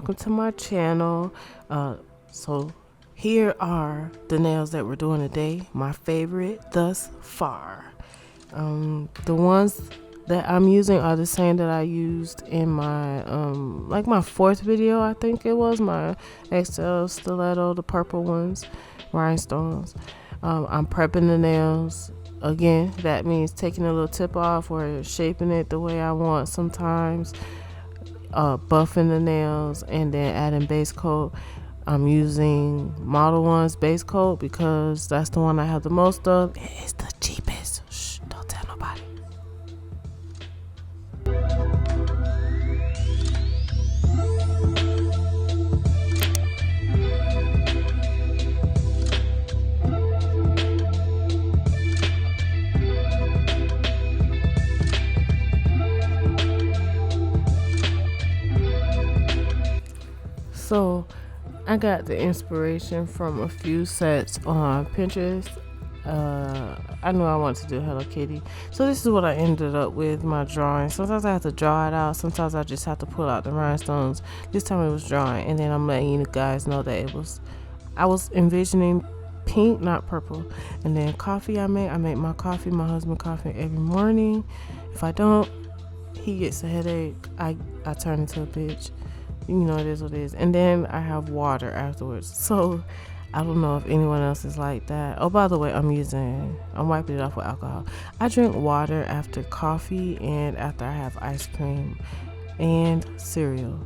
welcome to my channel. So here are the nails that we're doing today, my favorite thus far. The ones that I'm using are the same that I used in my like my fourth video, I think it was, my XL Stiletto, the purple ones, rhinestones. I'm prepping the nails. Again, that means taking a little tip off or shaping it the way I want sometimes, buffing the nails, and then adding base coat. I'm using Model 1's base coat because that's the one I have the most of. It's the cheapest. Shh, don't tell nobody. So I got the inspiration from a few sets on Pinterest. I knew I wanted to do Hello Kitty, so this is what I ended up with my drawing. Sometimes I have to draw it out, sometimes I just have to pull out the rhinestones. This time it was drawing, and then I'm letting you guys know that I was envisioning pink, not purple. And then coffee I make my coffee, my husband coffee every morning. If I don't, he gets a headache. I turn into a bitch. You know, it is what it is. And then I have water afterwards. So I don't know if anyone else is like that. Oh, by the way, I'm wiping it off with alcohol. I drink water after coffee and after I have ice cream and cereal.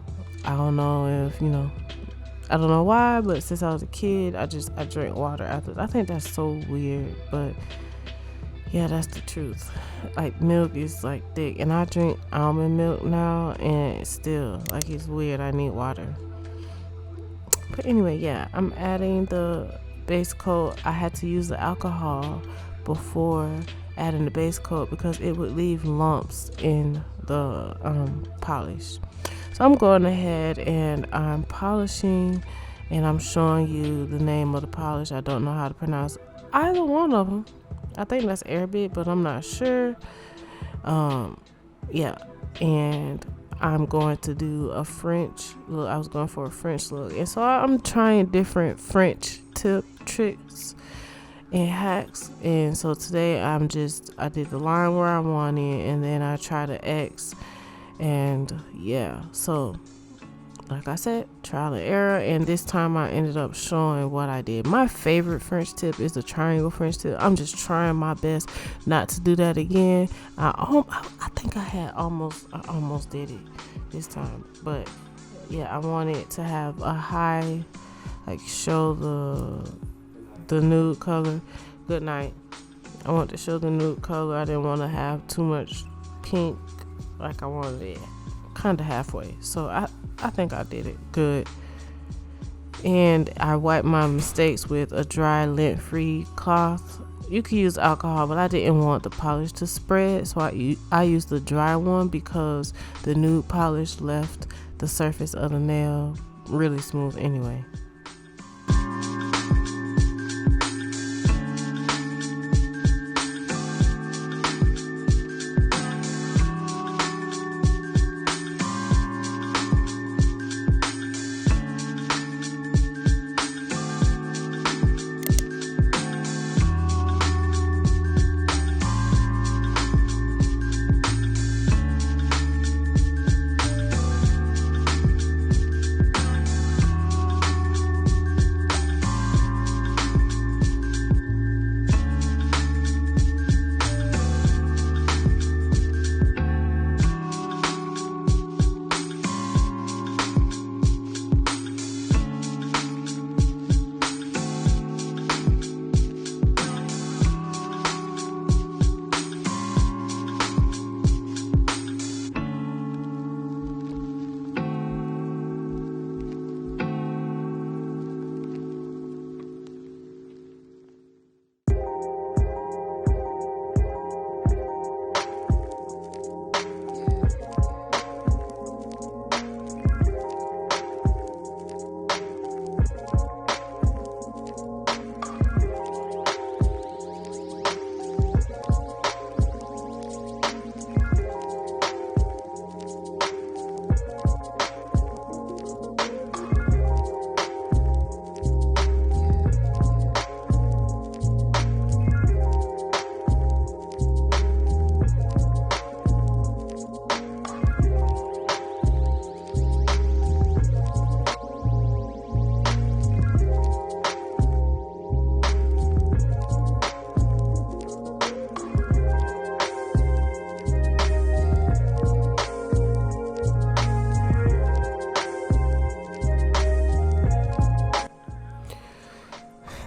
I don't know if, I don't know why, but since I was a kid, I drink water after. I think that's so weird, but yeah, that's the truth. Like, milk is like thick, and I drink almond milk now, and it's still like, it's weird. I need water. But anyway, yeah, I'm adding the base coat. I had to use the alcohol before adding the base coat because it would leave lumps in the polish. So I'm going ahead and I'm polishing, and I'm showing you the name of the polish. I don't know how to pronounce either one of them. I think that's Arabic, but I'm not sure. Yeah, and I'm going to do a French look. I was going for a French look, and so I'm trying different French tip tricks and hacks. And so today I did the line where I wanted, and then I try to X, and yeah. So like I said, trial and error, and this time I ended up showing what I did. My favorite French tip is the triangle French tip. I'm just trying my best not to do that again. I think I almost did it this time, but yeah, I wanted to have a high, like, show the nude color. Good night. I want to show the nude color. I didn't want to have too much pink, like I wanted it kind of halfway. So I think I did it good. And I wiped my mistakes with a dry lint-free cloth. You could use alcohol, but I didn't want the polish to spread, so I used the dry one because the nude polish left the surface of the nail really smooth anyway.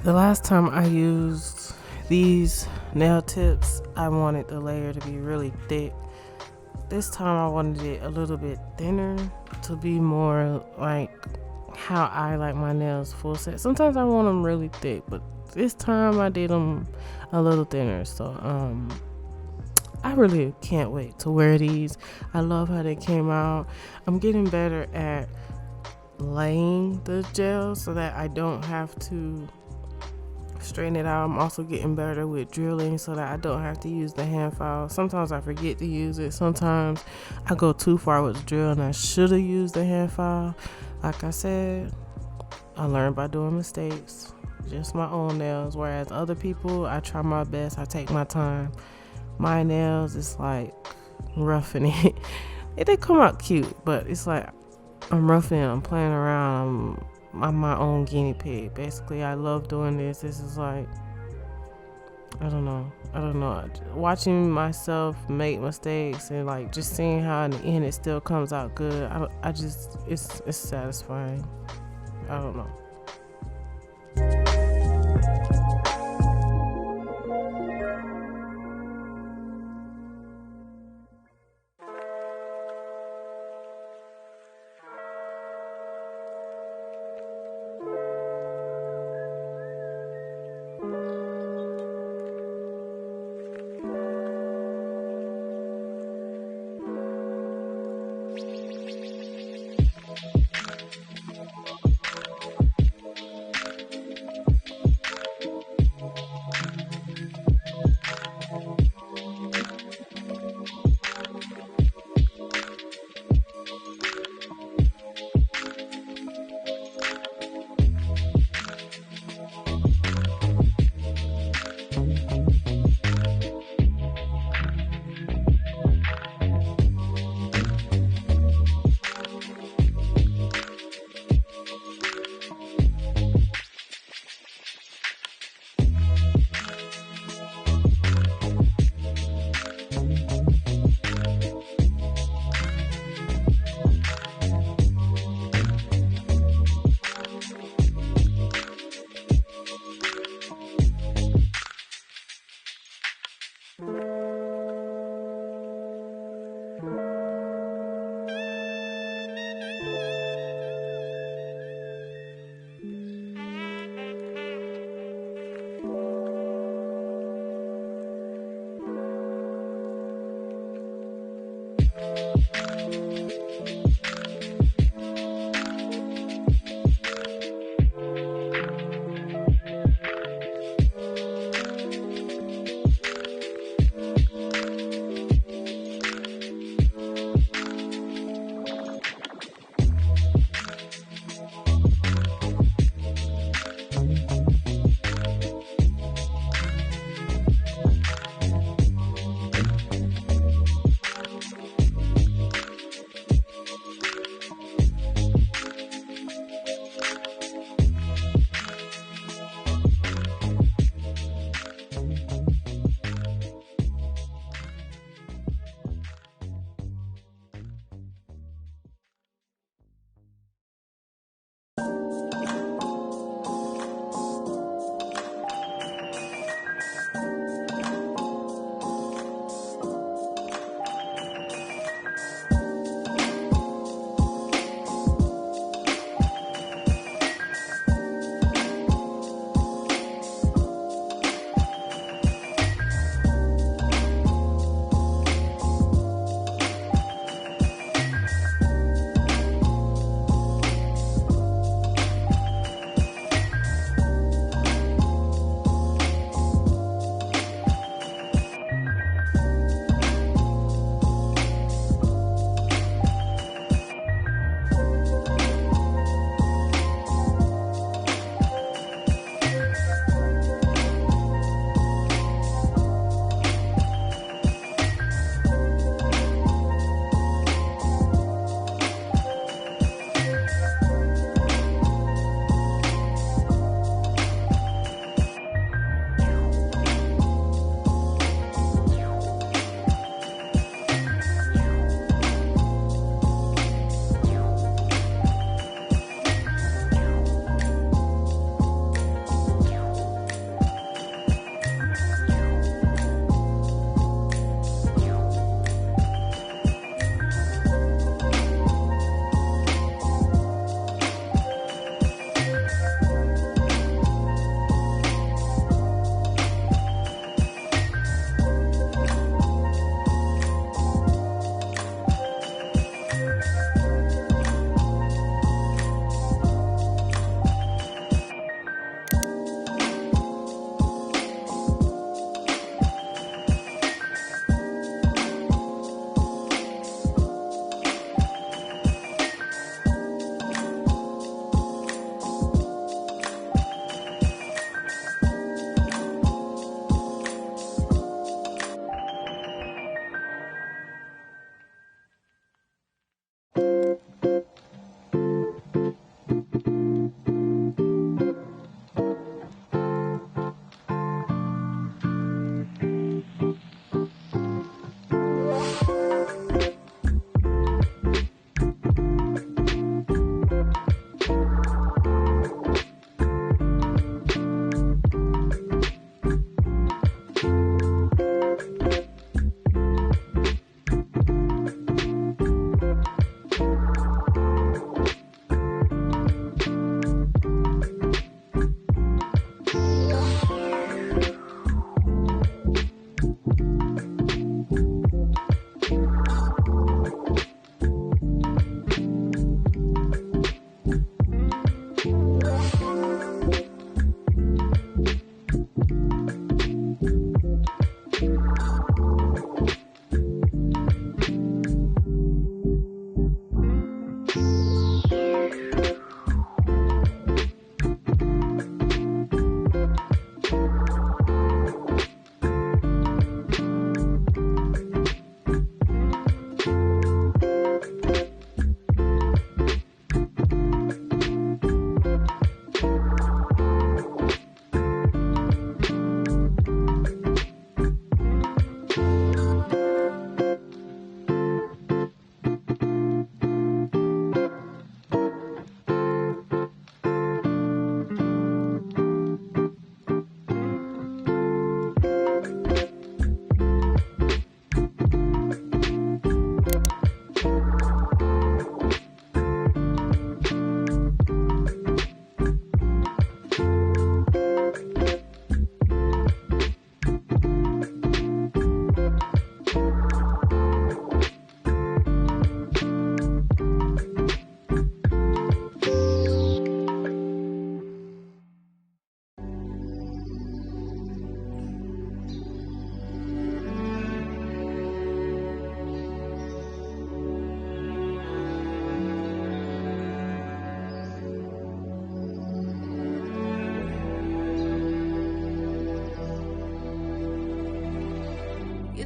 The last time I used these nail tips, I wanted the layer to be really thick. This time I wanted it a little bit thinner to be more like how I like my nails full set. Sometimes I want them really thick, but this time I did them a little thinner. So I really can't wait to wear these. I love how they came out. I'm getting better at laying the gel so that I don't have to straighten it out. I'm also getting better with drilling so that I don't have to use the hand file. Sometimes I forget to use it. Sometimes I go too far with the drill and I should have used the hand file. Like I said, I learned by doing mistakes. Just my own nails. Whereas other people, I try my best. I take my time. My nails, it's like roughing it. They come out cute, but it's like I'm roughing it. I'm playing around. I'm my own guinea pig. Basically, I love doing this. This is like, I don't know. Watching myself make mistakes and like just seeing how in the end it still comes out good. It's satisfying. I don't know.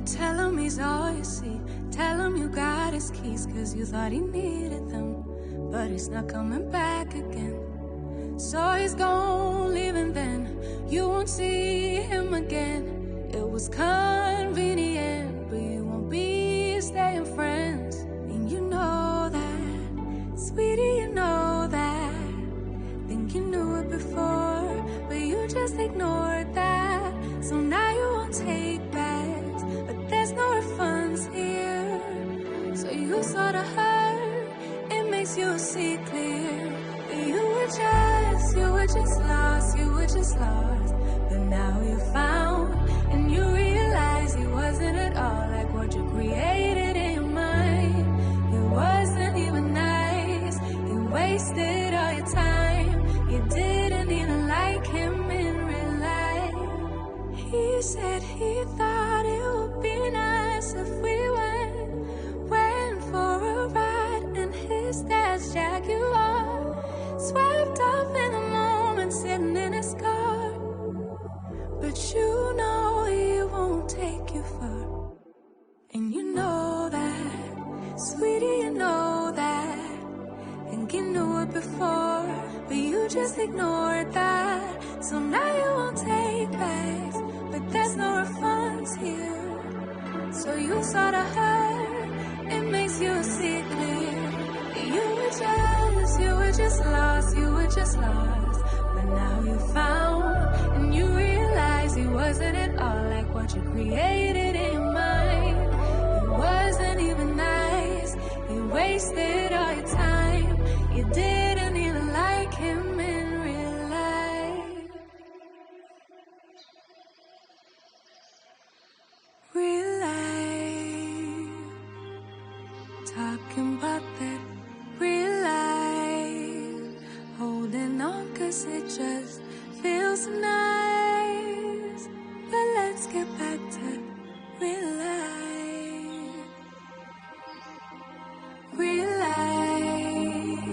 You tell him he's all you see. Tell him you got his keys, cause you thought he needed them. But he's not coming back again. So he's gone, leaving then. You won't see him again. It was convenient, but you won't be staying friends. And you know that, sweetie, you know that. Think you knew it before, but you just ignored that. So now you won't take backs, but there's no refunds here. So you sorta hurt, it makes you see clear. But you were just lost. But now you found, and you realize he wasn't at all like what you created in your mind. He wasn't even nice, he wasted all your time. You didn't even like him in real life. He said he thought it would be nice if we went for a ride in his dad's Jaguar. Swept off in the moment, sitting in his car. But you know he won't take you far. And you know that, sweetie, you know that. Think you knew it before, but you just ignored that. So now you won't take backs, but there's no refunds here. So you sorta hurt, it makes you see clear. You were just lost. But now you found, and you realize he wasn't at all like what you created in your mind. He wasn't even nice, he wasted all your time. You didn't even like him in real life. Real life. Talking about that real life. Holding on cause it just feels nice. But let's get back to real life. Real life.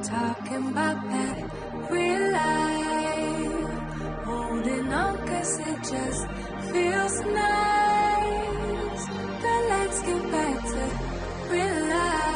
Talking about that real life. Holding on cause it just feels nice. But let's get back to real life.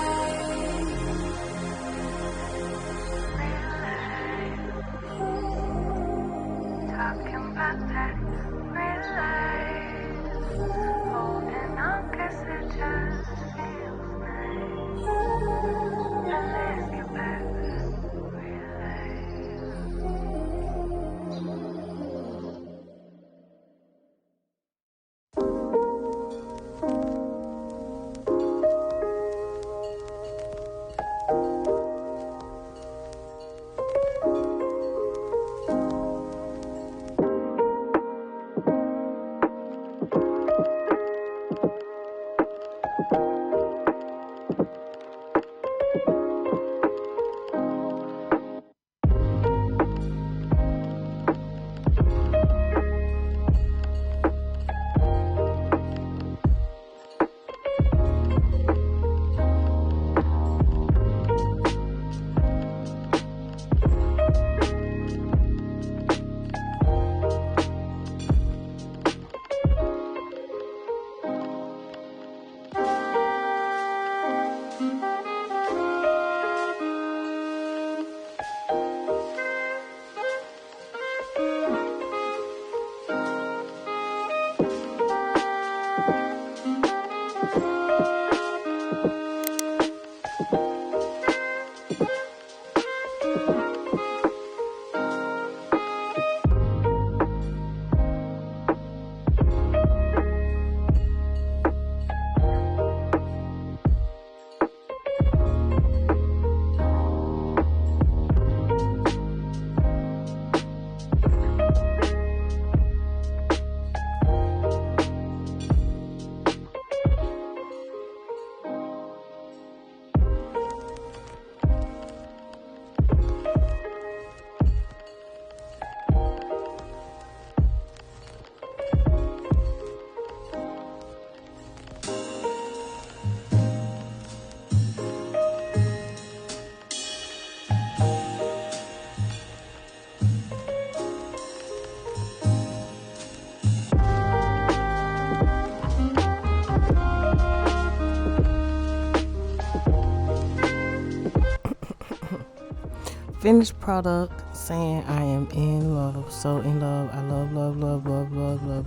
finished product saying I am in love, so in love. I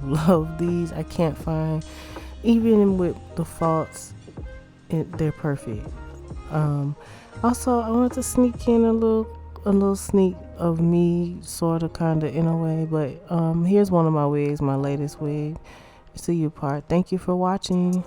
love these. I can't find, even with the faults, they're perfect. Also, I wanted to sneak in a little sneak of me, sort of, kind of, in a way. But here's one of my wigs, my latest wig. It's a U part. Thank you for watching.